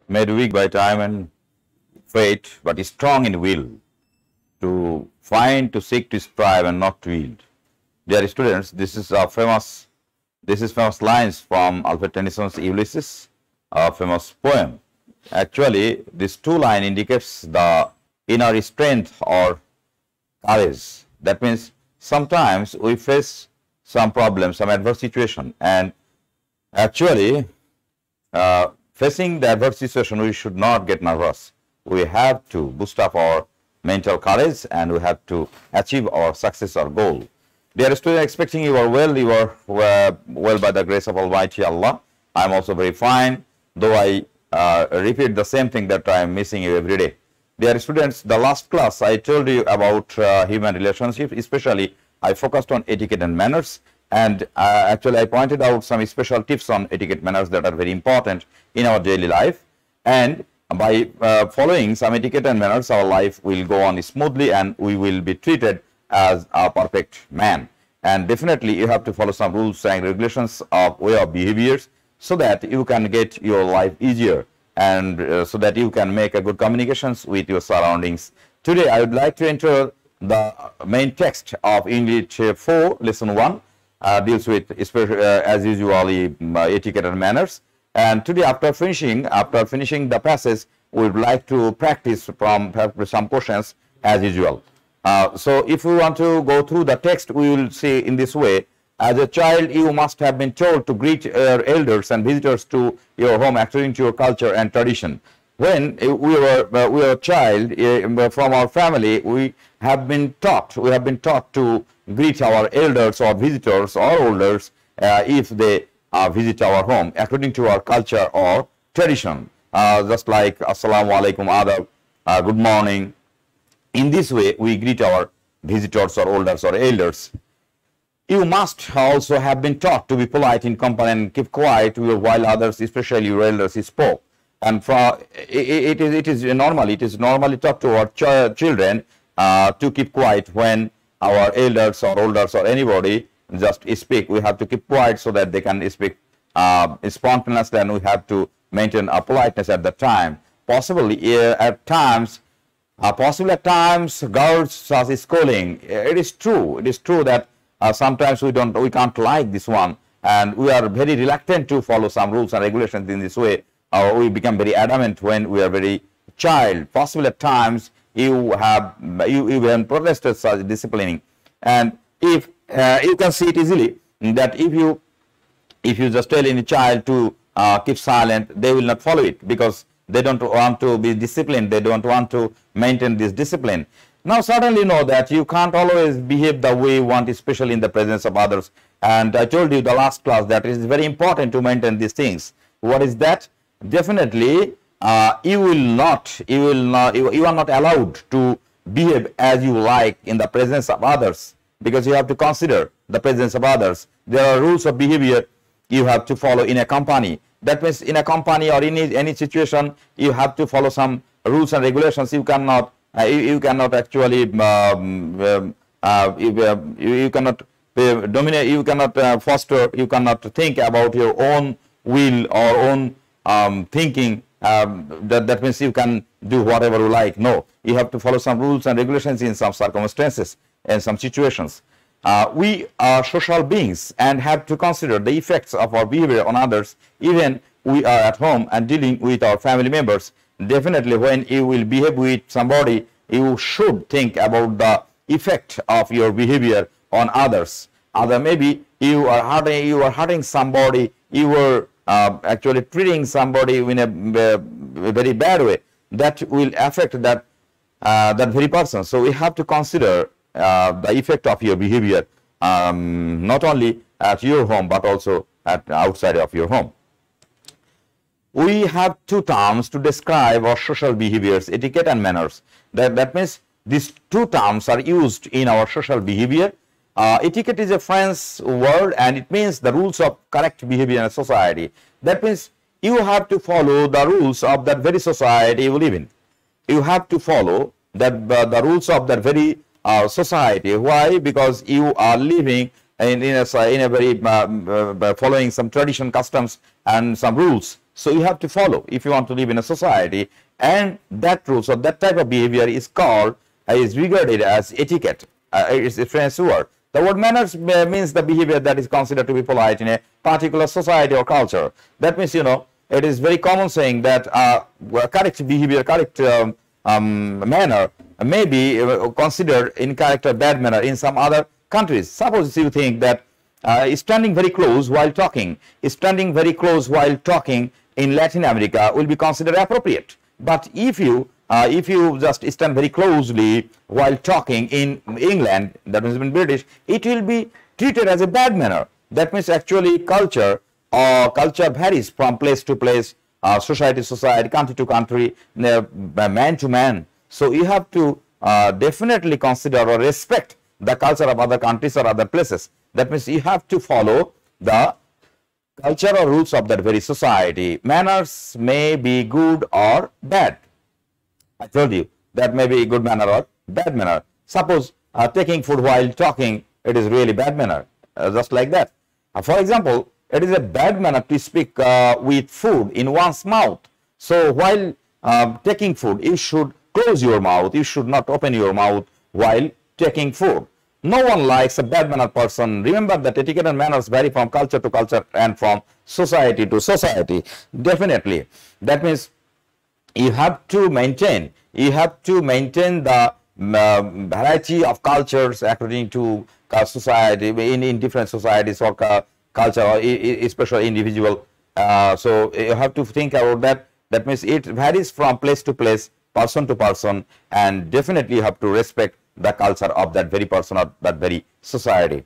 made weak by time and fate, but is strong in will, to find, to seek, to strive, and not to yield. Dear students, this is famous lines from Alfred Tennyson's Ulysses, a famous poem. Actually, this two line indicates the inner strength or courage. That means sometimes we face some problem, some adverse situation, and actually facing the adverse situation, we should not get nervous. We have to boost up our mental courage and we have to achieve our success or goal. Dear students, expecting you are well, well by the grace of Almighty Allah. I am also very fine, though I repeat the same thing that I am missing you every day. Dear students, the last class I told you about human relationships, especially I focused on etiquette and manners, and actually I pointed out some special tips on etiquette manners that are very important in our daily life, and by following some etiquette and manners, our life will go on smoothly and we will be treated as a perfect man. And definitely you have to follow some rules and regulations of way of behaviors so that you can get your life easier and so that you can make a good communications with your surroundings. Today I would like to enter the main text of English 4 lesson 1, deals with as usually etiquette and manners. And today after finishing the passage, we would like to practice from some questions as usual. So if we want to go through the text, we will see in this way. As a child, you must have been told to greet your elders and visitors to your home according to your culture and tradition. When we were a child from our family, we have been taught to greet our elders or visitors or elders if they visit our home according to our culture or tradition, just like Assalamu alaikum, adab, good morning. In this way, we greet our visitors or elders. You must also have been taught to be polite in company and keep quiet while others, especially your elders, spoke. And it is normally taught to our children to keep quiet when our elders or anybody just speak. We have to keep quiet so that they can speak spontaneously, and we have to maintain a politeness at the time. Possibly at times, girls start scolding. It is true that sometimes we can't like this one, and we are very reluctant to follow some rules and regulations in this way. We become very adamant when we are very child. Possibly at times you have protested such disciplining, and if you can see it easily that if you just tell any child to keep silent, they will not follow it because they don't want to be disciplined. They don't want to maintain this discipline. Now, certainly know that you can't always behave the way you want, especially in the presence of others. And I told you the last class that it is very important to maintain these things. What is that? Definitely, you are not allowed to behave as you like in the presence of others, because you have to consider the presence of others. There are rules of behavior you have to follow in a company. That means in a company or in any situation, you have to follow some rules and regulations. You cannot actually you cannot dominate. You cannot foster. You cannot think about your own will or own thinking. That means you can do whatever you like. No, you have to follow some rules and regulations in some circumstances and some situations. We are social beings and have to consider the effects of our behavior on others, even we are at home and dealing with our family members. Definitely, when you will behave with somebody, you should think about the effect of your behavior on others. Maybe you are hurting somebody, you were actually treating somebody in a very bad way. That will affect that very person. So we have to consider the effect of your behavior, not only at your home but also at outside of your home. We have two terms to describe our social behaviors: etiquette and manners. That means these two terms are used in our social behavior. Etiquette is a French word and it means the rules of correct behavior in a society. That means you have to follow the rules of that very society you live in. You have to follow the rules of that very society. Why? Because you are living in a very following some tradition, customs and some rules. So you have to follow if you want to live in a society, and that rules or that type of behavior is called, is regarded as etiquette. It's a French word. The word manners means the behavior that is considered to be polite in a particular society or culture. That means, you know, it is very common saying that correct behavior, correct manner may be considered in character bad manner in some other countries. Suppose you think that standing very close while talking, standing very close while talking in Latin America will be considered appropriate. But if you just stand very closely while talking in England, that means in British, it will be treated as a bad manner. That means actually culture varies from place to place, society to society, country to country, man to man. So you have to definitely consider or respect the culture of other countries or other places. That means you have to follow the culture or rules of that very society. Manners may be good or bad. I told you that may be good manner or bad manner. Suppose taking food while talking, it is really bad manner, just like that. For example, it is a bad manner to speak with food in one's mouth. So while taking food, you should close your mouth. You should not open your mouth while taking food. No one likes a bad mannered person. Remember that etiquette and manners vary from culture to culture and from society to society. Definitely. That means you have to maintain the variety of cultures according to society in different societies or culture, or especially individual. So you have to think about that. That means it varies from place to place, person to person, and definitely you have to respect the culture of that very person or that very society.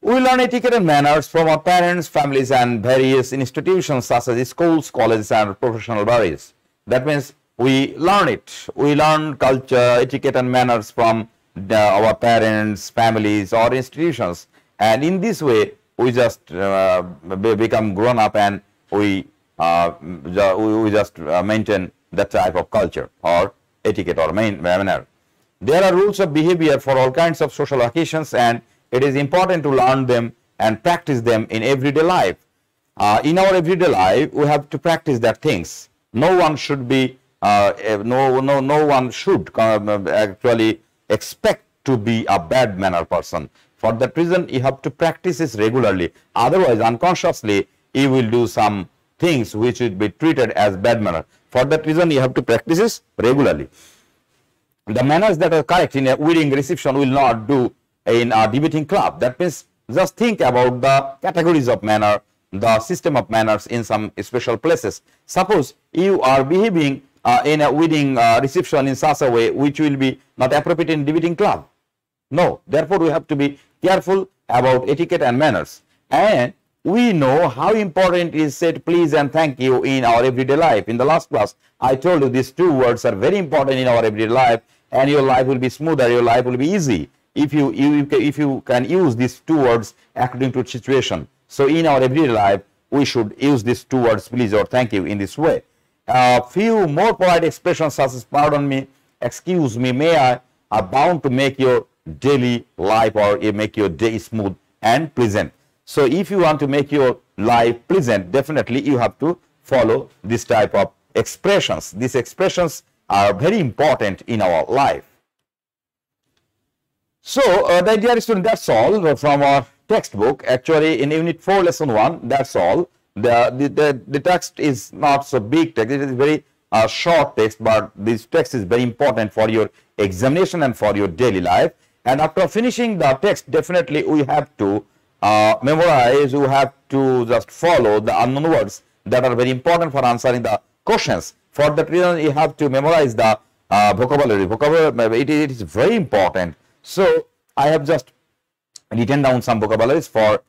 We learn etiquette and manners from our parents, families, and various institutions such as schools, colleges, and professional bodies. That means we learn it. We learn culture, etiquette, and manners from our parents, families, or institutions. And in this way, we just become grown up, and we just maintain that type of culture or etiquette or manner. There are rules of behavior for all kinds of social occasions, and it is important to learn them and practice them in everyday life. In our everyday life, we have to practice that things. No one should be, no one should actually expect to be a bad manner person. For that reason, you have to practice this regularly. Otherwise, unconsciously, you will do some things which will be treated as bad manner. For that reason, you have to practice this regularly. The manners that are correct in a wedding reception will not do in a debating club. That means just think about the categories of manner, the system of manners in some special places. Suppose you are behaving in a wedding reception in such a way which will be not appropriate in debating club. No, therefore we have to be careful about etiquette and manners. And we know how important is said please and thank you in our everyday life. In the last class, I told you these two words are very important in our everyday life, and your life will be smoother, your life will be easy if you can use these two words according to situation. So in our everyday life, we should use these two words, please or thank you, in this way. Few more polite expressions such as pardon me, excuse me, may I, are bound to make your daily life or make your day smooth and pleasant. So if you want to make your life pleasant, definitely you have to follow this type of expressions. These expressions are very important in our life. So, my dear student, that's all from our textbook. Actually, in Unit 4, Lesson 1, that's all. The text is not so big text. It is very short text, but this text is very important for your examination and for your daily life. And after finishing the text, definitely we have to memorize, we have to just follow the unknown words that are very important for answering the questions. For that reason, you have to memorize the vocabulary. Vocabulary, it is very important. So, I have just written down some vocabularies for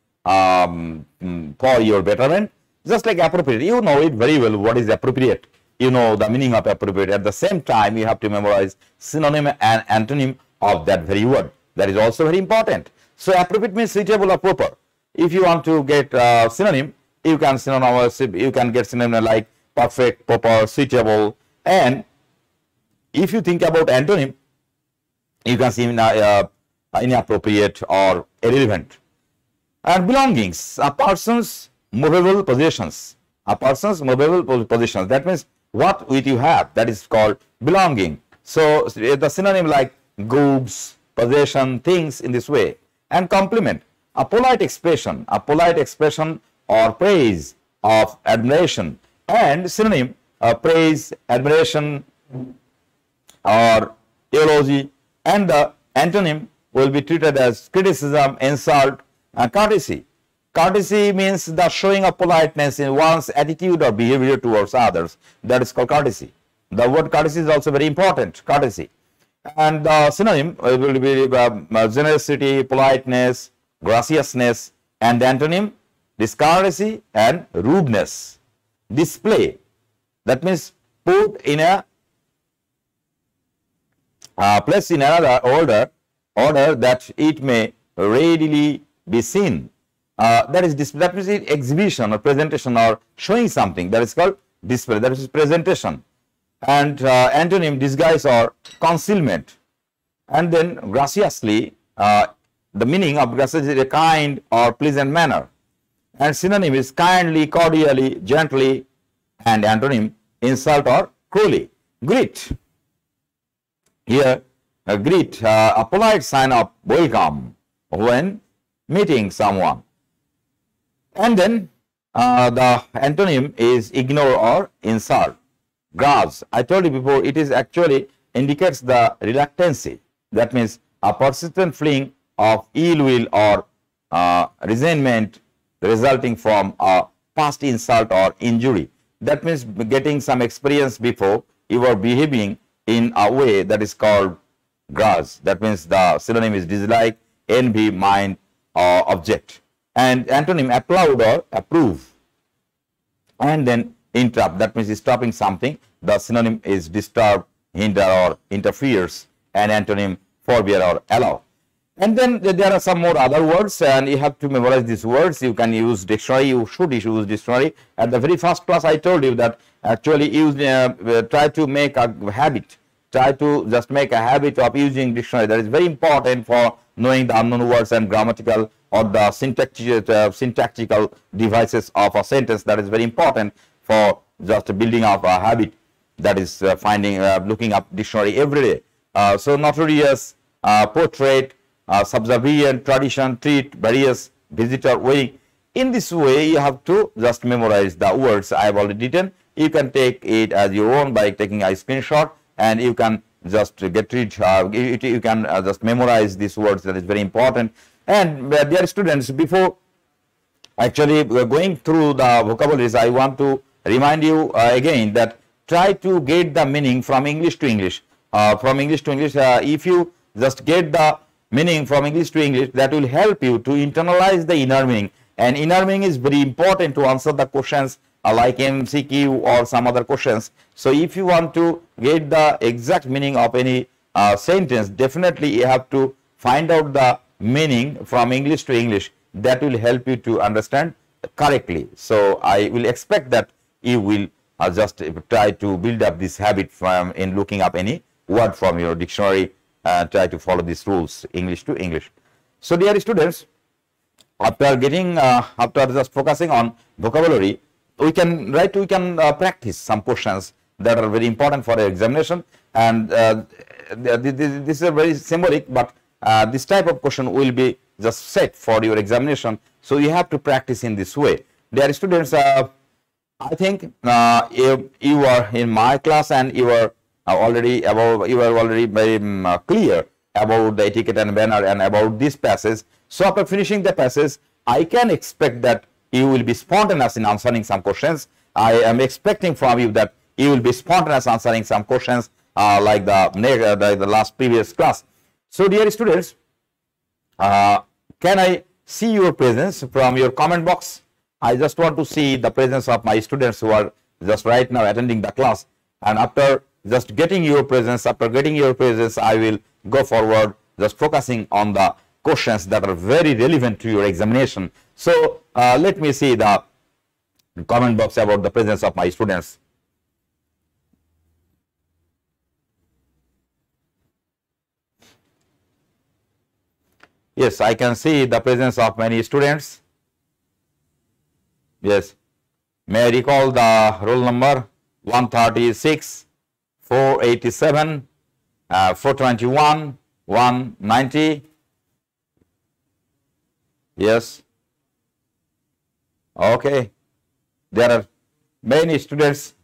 your betterment. Just like appropriate, you know it very well what is appropriate. You know the meaning of appropriate. At the same time, you have to memorize synonym and antonym of that very word. That is also very important. So, appropriate means suitable or proper. If you want to get synonym, you can get synonym like perfect, proper, suitable. And if you think about antonym, you can see inappropriate or irrelevant. And belongings, a person's movable possessions. A person's movable possessions. That means what which you have, that is called belonging. So the synonym like goods, possession, things in this way. And compliment, a polite expression or praise of admiration. And synonym, praise, admiration, or eulogy. And the antonym will be treated as criticism, insult, and courtesy. Courtesy means the showing of politeness in one's attitude or behavior towards others. That is called courtesy. The word courtesy is also very important, courtesy. And the synonym will be generosity, politeness, graciousness, and the antonym, discourtesy and rudeness. Display, that means put in a place in another order that it may readily be seen. That means exhibition or presentation or showing something, that is called display, that is presentation. And antonym, disguise or concealment. And then graciously, the meaning of gracious is a kind or pleasant manner. And synonym is kindly, cordially, gently, and antonym, insult or cruelly. Greet. Here, greet, a polite sign of welcome when meeting someone. And then the antonym is ignore or insult. Grudge, I told you before, it is actually indicates the reluctancy. That means a persistent feeling of ill will or resentment resulting from a past insult or injury. That means getting some experience before you are behaving in a way that is called grudge. That means the synonym is dislike, envy, mind, or object. And antonym, applaud or approve. And then interrupt, that means stopping something. The synonym is disturb, hinder, or interferes. And antonym, forbear or allow. And then there are some more other words, and you have to memorize these words. You can use dictionary, you should use dictionary. At the very first class, I told you that actually use try to make a habit. Try to just make a habit of using dictionary. That is very important for knowing the unknown words and grammatical or the syntactical devices of a sentence. That is very important for just building up a habit. That is looking up dictionary every day. So notorious, portrait, subservient, tradition, treat, various, visitor, wedding. In this way, you have to just memorize the words I have already written. You can take it as your own by taking a screenshot, and you can just get it. You can just memorize these words. That is very important. And dear students, before actually going through the vocabularies, I want to remind you again that try to get the meaning from English to English. If you just get the meaning from English to English, that will help you to internalize the inner meaning. And inner meaning is very important to answer the questions like MCQ or some other questions. So if you want to get the exact meaning of any sentence, definitely you have to find out the meaning from English to English. That will help you to understand correctly. So I will expect that you will just try to build up this habit from in looking up any word from your dictionary. Try to follow these rules, English to English. So dear students, after just focusing on vocabulary, we can practice some questions that are very important for examination. And this is very symbolic, but this type of question will be just set for your examination. So you have to practice in this way. Dear students, I think you are in my class and you are already very clear about the etiquette and manner and about this passage. So after finishing the passage, I can expect that you will be spontaneous in answering some questions. I am expecting from you that you will be spontaneous answering some questions like the last previous class. So dear students, can I see your presence from your comment box? I just want to see the presence of my students who are just right now attending the class. And after just getting your presence, I will go forward just focusing on the questions that are very relevant to your examination. So let me see the comment box about the presence of my students. Yes, I can see the presence of many students. Yes, May I recall the roll number? 136, 487, 421, 190. Yes. Okay. There are many students.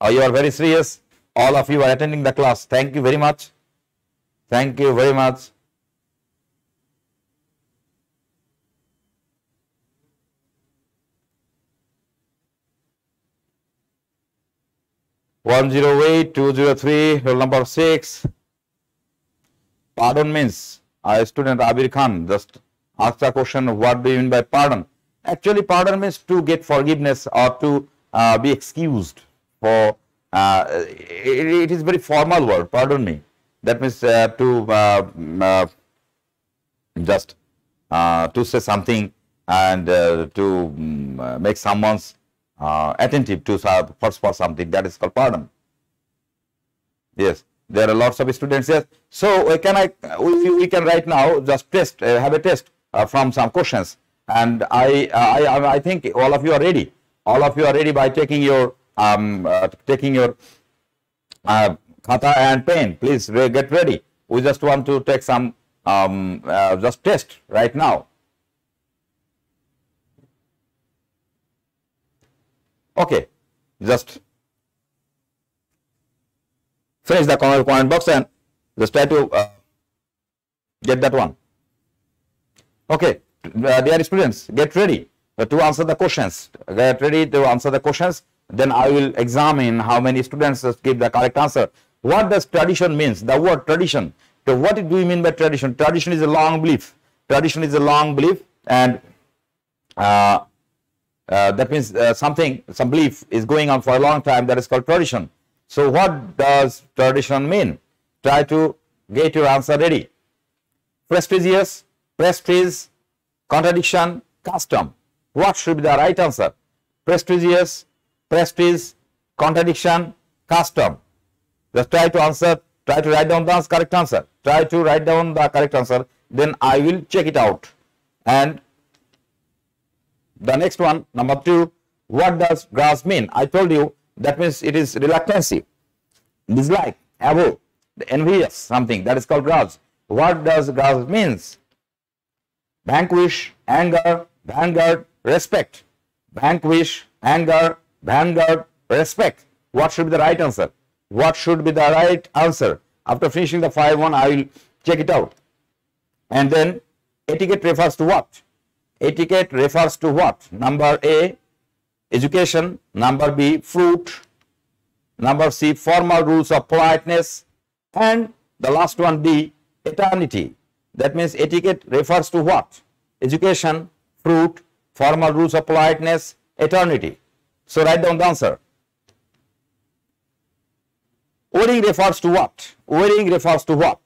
You are very serious. All of you are attending the class. Thank you very much. Thank you very much. One 108, 203, roll number 6. Pardon means, student Abir Khan just asked a question, what do you mean by pardon? Actually, pardon means to get forgiveness or to be excused for, it is very formal word, pardon me. That means just to say something and to make someone's attentive to for something, that is called pardon. Yes, there are lots of students here. So we can right now just test, have a test from some questions, and I think all of you are ready. All of you are ready by taking your khata and pen. Please get ready. We just want to take some just test right now. Okay, just finish the comment box and just try to get that one. Okay, dear students, get ready to answer the questions. Get ready to answer the questions. Then I will examine how many students give the correct answer. What does tradition means? The word tradition. So what do we mean by tradition? Tradition is a long belief. Tradition is a long belief, and that means some belief is going on for a long time. That is called tradition. So what does tradition mean? Try to get your answer ready. Prestigious, prestige, contradiction, custom. What should be the right answer? Prestigious, prestige, contradiction, custom. Just try to answer. Try to write down the correct answer. Try to write down the correct answer. Then I will check it out. And the next one, number 2, what does grudge mean? I told you that means it is reluctancy, dislike, avoid, envious, something that is called grudge. What does grudge means? Vanquish, anger, vanguard, respect. Vanquish, anger, vanguard, respect. What should be the right answer? What should be the right answer? After finishing the 5-1, I will check it out. And then etiquette refers to what? Etiquette refers to what? Number A, education. Number B, fruit. Number C, formal rules of politeness. And the last one, D, eternity. That means etiquette refers to what? Education, fruit, formal rules of politeness, eternity. So write down the answer. Wedding refers to what? Wedding refers to what?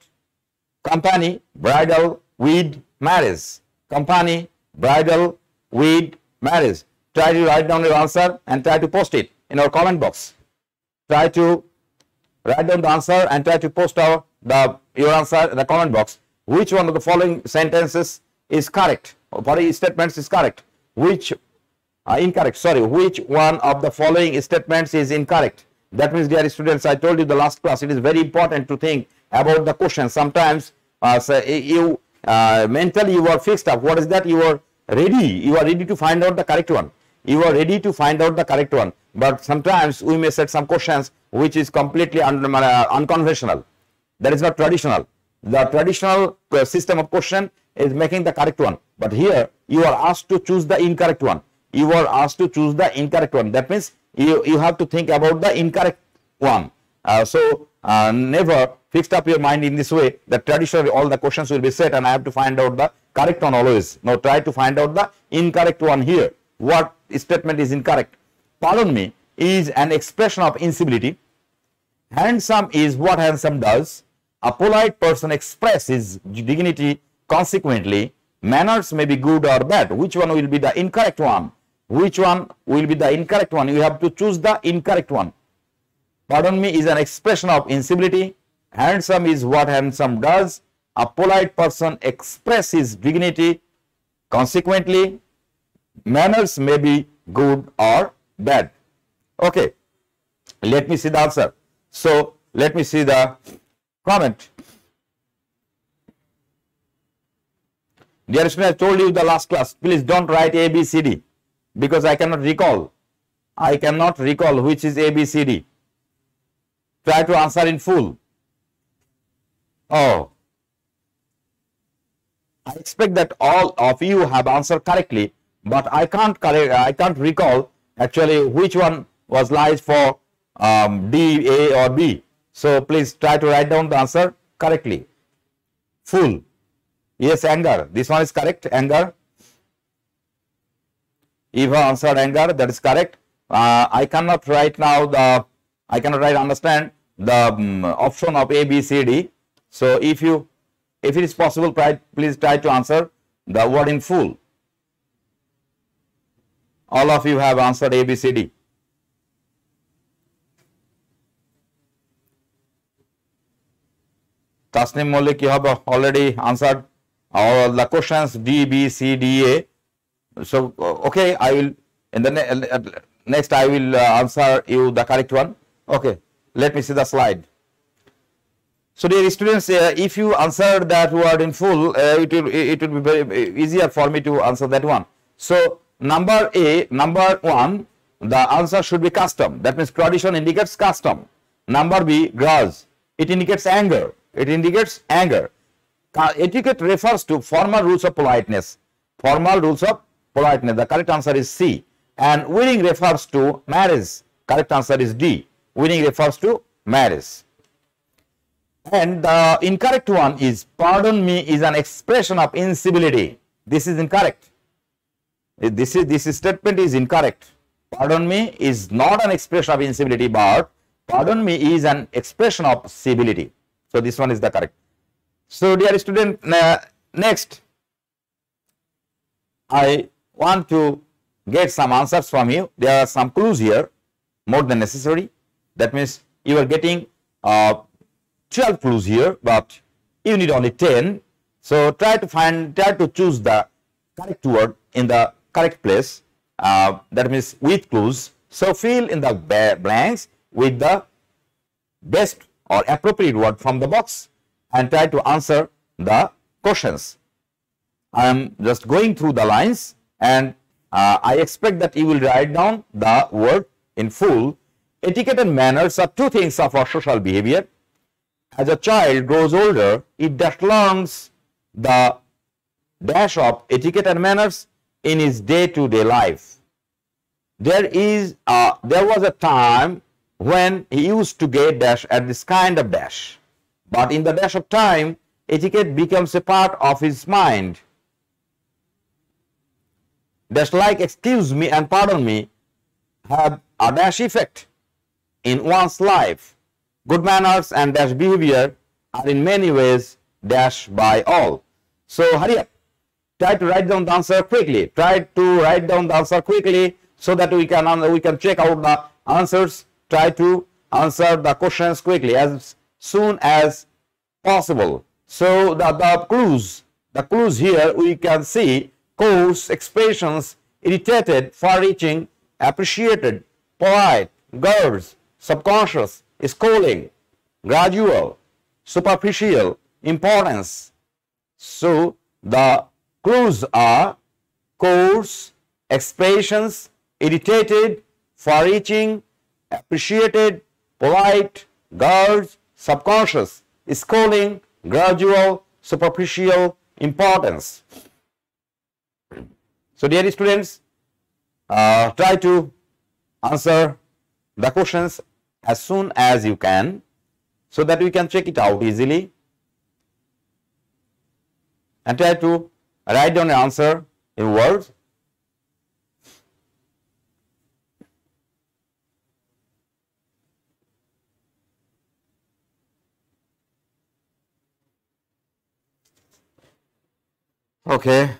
Company, bridal, weed, marriage. Company, bridal, weed, marriage. Try to write down your answer and try to post it in our comment box. Try to write down the answer and try to post your answer in the comment box. Which one of the following sentences is correct? Or following statements is correct? Which incorrect? Sorry, which one of the following statements is incorrect? That means, dear students, I told you the last class, it is very important to think about the question. Sometimes mentally you are fixed up. What is that? You are ready to find out the correct one. You are ready to find out the correct one. But sometimes we may set some questions which is completely unconventional. That is not traditional. The traditional system of question is making the correct one. But here you are asked to choose the incorrect one. You are asked to choose the incorrect one. That means you have to think about the incorrect one. Never fixed up your mind in this way that traditionally all the questions will be set and I have to find out the correct one always. Now try to find out the incorrect one here. What statement is incorrect? Pardon me is an expression of incivility. Handsome is what handsome does. A polite person expresses dignity. Consequently, manners may be good or bad. Which one will be the incorrect one? Which one will be the incorrect one? You have to choose the incorrect one. Pardon me is an expression of incivility. Handsome is what handsome does. A polite person expresses dignity. Consequently, manners may be good or bad. Okay, let me see the answer. So let me see the comment. Dear student, I told you the last class, please don't write A, B, C, D because I cannot recall. I cannot recall which is A, B, C, D. Try to answer in full. Oh, I expect that all of you have answered correctly, but I can't recall actually which one was lies for D, A or B. So please try to write down the answer correctly. Full. Yes, anger. This one is correct. Anger. Eva answered anger. That is correct. I cannot write now I cannot write understand the option of A, B, C, D. So if it is possible, please try to answer the word in full. All of you have answered A, B, C, D. Tasnim Malek, you have already answered all the questions D, B, C, D, A. So, okay, I will, in the next I will answer you the correct one. Okay, let me see the slide. So, dear students, if you answer that word in full, it will be very easier for me to answer that one. So, number one, the answer should be custom. That means tradition indicates custom. Number B, grudge. It indicates anger. It indicates anger. Etiquette refers to formal rules of politeness. Formal rules of politeness. The correct answer is C. And winning refers to marriage. Correct answer is D. Winning refers to marriage. And the incorrect one is pardon me is an expression of incivility. This is incorrect. This statement is incorrect. Pardon me is not an expression of incivility, but pardon me is an expression of civility. So this one is the correct. So dear student, next I want to get some answers from you. There are some clues here, more than necessary. That means you are getting 12 clues here, but you need only 10. So try to choose the correct word in the correct place. That means with clues. So fill in the blanks with the best or appropriate word from the box and try to answer the questions. I am just going through the lines and I expect that you will write down the word in full. Etiquette and manners are two things of our social behavior. As a child grows older, it just learns the dash of etiquette and manners in his day-to-day life. There was a time when he used to get dash at this kind of dash, but in the dash of time, etiquette becomes a part of his mind. Dash like excuse me and pardon me have a dash effect in one's life. Good manners and dash behavior are in many ways dash by all. So hurry up. Try to write down the answer quickly. Try to write down the answer quickly so that we can check out the answers. Try to answer the questions quickly as soon as possible. So the clues here we can see coarse, expressions, irritated, far-reaching, appreciated, polite, girls, subconscious, schooling, gradual, superficial, importance. So the clues are coarse, expressions, irritated, far-reaching, appreciated, polite, girls, subconscious, schooling, gradual, superficial, importance. So dear students, try to answer the questions as soon as you can so that we can check it out easily, and try to write down an answer in words. Okay.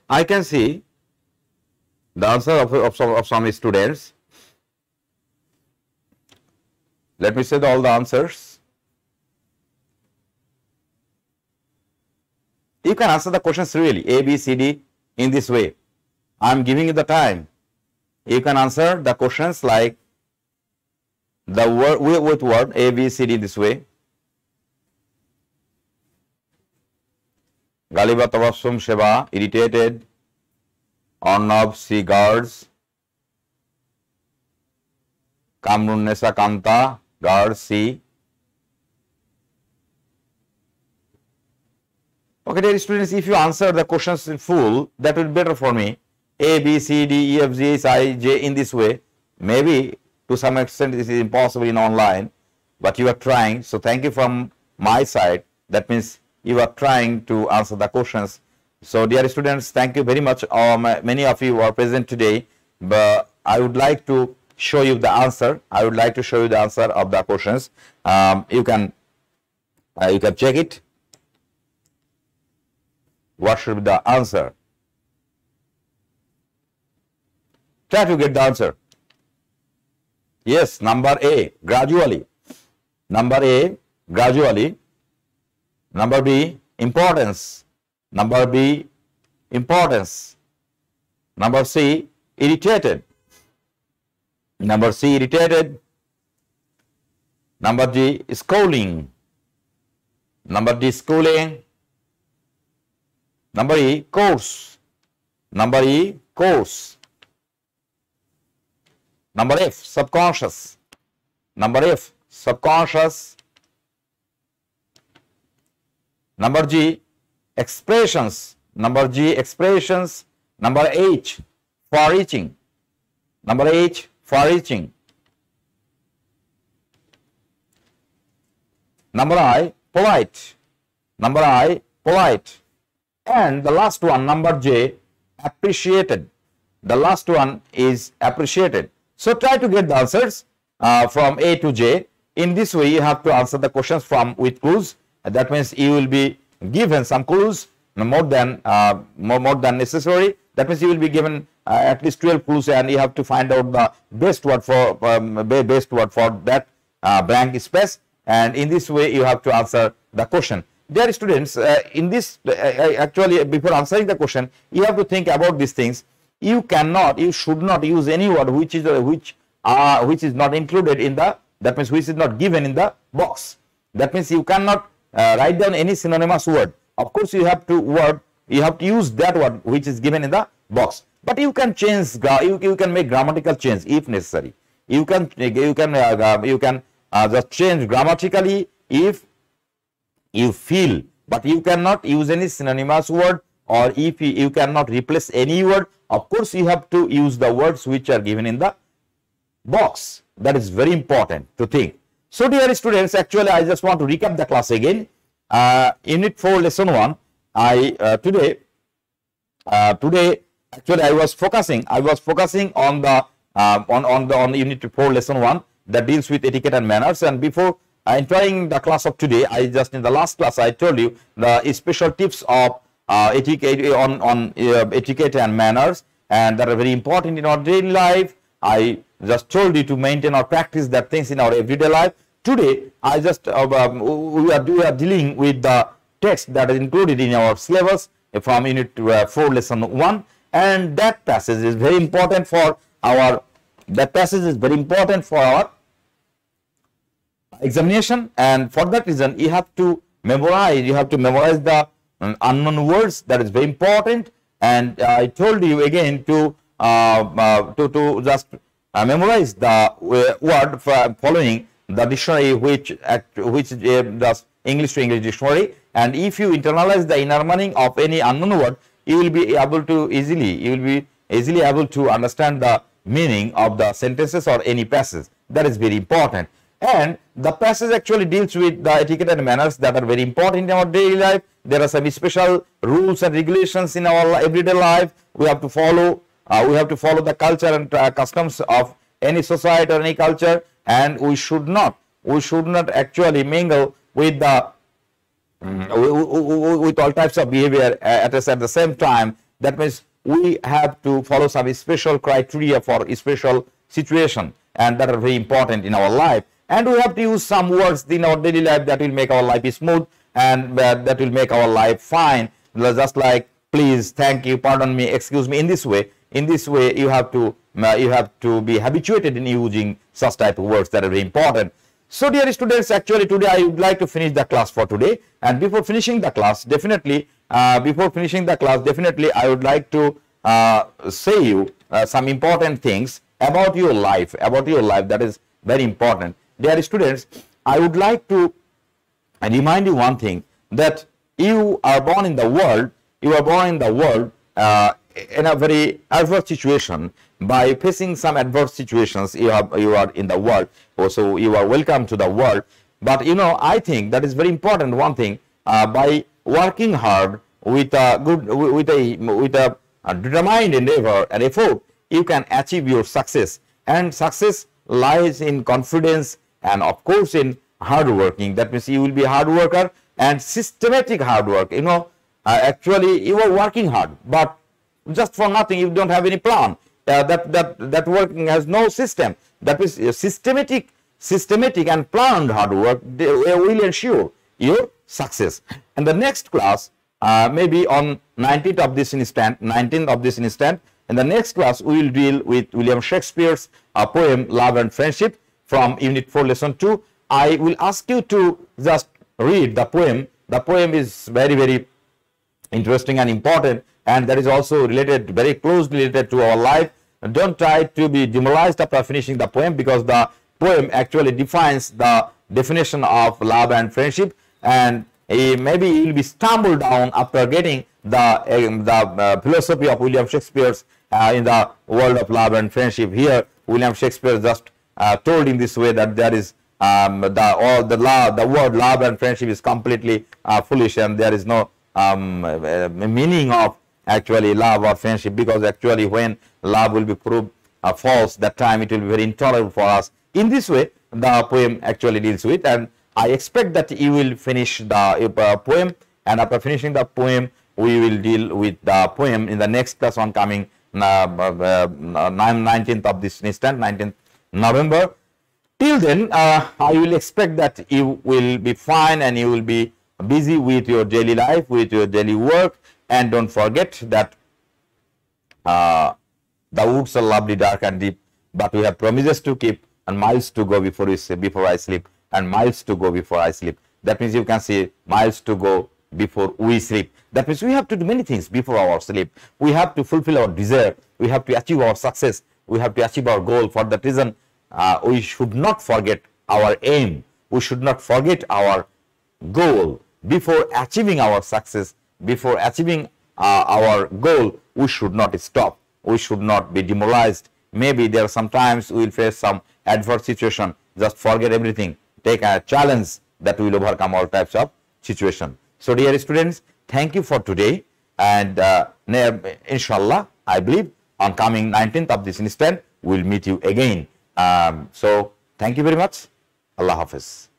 I can see the answer of some students. Let me say all the answers. You can answer the questions really, A, B, C, D, in this way. I'm giving you the time. You can answer the questions like the word with word A, B, C, D this way. Galiba Tabassum Sheba, irritated. Arnab, C, guards. Kamrun Nesa Kanta, guards, C. Okay, dear students, if you answer the questions in full, that will be better for me. A, B, C, D, E, F, G, H, I, J in this way. Maybe to some extent this is impossible in online, but you are trying. So thank you from my side. That means you are trying to answer the questions. So dear students, thank you very much. Many of you are present today, but I would like to show you the answer. I would like to show you the answer of the questions. You can check it. What should be the answer? Try to get the answer. Yes, number A, gradually. Number A, gradually. Number B, importance. Number B, importance. Number C, irritated. Number C, irritated. Number D, schooling. Number D, schooling. Number E, course. Number E, course. Number F, subconscious. Number F, subconscious. Number G, expressions. Number G, expressions. Number H, far-reaching. Number H, far-reaching. Number I, polite. Number I, polite. And the last one, number J, appreciated. The last one is appreciated. So try to get the answers from A to J. In this way, you have to answer the questions with clues. That means you will be given some clues more than necessary. That means you will be given at least 12 clues, and you have to find out the best word for that blank space. And in this way, you have to answer the question. Dear students, in this actually before answering the question, you have to think about these things. You should not use any word which is not included in the, that means which is not given in the box. That means you cannot write down any synonymous word. Of course, you have to use that word which is given in the box. But you can change, you can make grammatical change if necessary. You can just change grammatically if you feel, but you cannot use any synonymous word, or if you cannot replace any word. Of course, you have to use the words which are given in the box. That is very important to think. So dear students, actually I just want to recap the class again. Unit 4 lesson 1. Today actually I was focusing on the on unit 4 lesson 1 that deals with etiquette and manners. And before entering the class of today, in the last class I told you the special tips of etiquette on etiquette and manners, and that are very important in our daily life. I just told you to maintain or practice that things in our everyday life. Today I just we are dealing with the text that is included in our syllabus from unit 4 lesson 1, and that passage is very important for our examination. And for that reason, you have to memorize the unknown words. That is very important. And I told you again to just memorize the word following the dictionary, which does English to English dictionary. And if you internalize the inner meaning of any unknown word, you will be easily able to understand the meaning of the sentences or any passage. That is very important. And the passage actually deals with the etiquette and manners that are very important in our daily life. There are some special rules and regulations in our everyday life. We have to follow the culture and customs of any society or any culture, and we should not actually mingle with the with all types of behavior at the same time. That means we have to follow some special criteria for a special situation, and that are very important in our life. And we have to use some words in our daily life that will make our life smooth, and that will make our life fine. Just like please, thank you, pardon me, excuse me, in this way. In this way, you have to be habituated in using such type of words that are very important. So dear students, actually today I would like to finish the class for today, and before finishing the class, definitely I would like to say you some important things about your life, that is very important. Dear students, I would like to remind you one thing, that you are born in the world, in a very adverse situation. By facing some adverse situations, you are in the world, so you are welcome to the world. But I think that is very important one thing, by working hard with a determined endeavor and effort, you can achieve your success. And success lies in confidence and of course in hard working. That means you will be a hard worker and systematic hard work. Actually you are working hard, but just for nothing. You don't have any plan. That working has no system. That is systematic and planned hard work. They will ensure your success. And the next class, maybe on 19th of this instant, in the next class we will deal with William Shakespeare's poem Love and Friendship from Unit 4, Lesson 2. I will ask you to just read the poem. The poem is very, very interesting and important, and that is also related, very closely related to our life. Don't try to be demoralized after finishing the poem, because the poem actually defines the definition of love and friendship, and maybe you will be stumbled down after getting the philosophy of William Shakespeare's in the world of love and friendship. Here William Shakespeare just told in this way that there is the word love and friendship is completely foolish, and there is no meaning of actually love or friendship, because actually when love will be proved false, that time it will be very intolerable for us. In this way the poem actually deals with, and I expect that you will finish the poem, and after finishing the poem we will deal with the poem in the next class on coming 19th of this instant, 19th November. Till then I will expect that you will be fine and you will be busy with your daily life, with your daily work. And don't forget that the woods are lovely, dark and deep, but we have promises to keep and miles to go before I sleep, and miles to go before I sleep. That means you can see miles to go before we sleep. That means we have to do many things before our sleep. We have to fulfill our desire. We have to achieve our success. We have to achieve our goal. For that reason, we should not forget our aim. We should not forget our goal. Before achieving our success, before achieving our goal, we should not stop. We should not be demoralized. Maybe there are some times we will face some adverse situation. Just forget everything. Take a challenge that will overcome all types of situation. So dear students, thank you for today, and inshallah, I believe on coming 19th of this instant we will meet you again. So thank you very much. Allah Hafiz.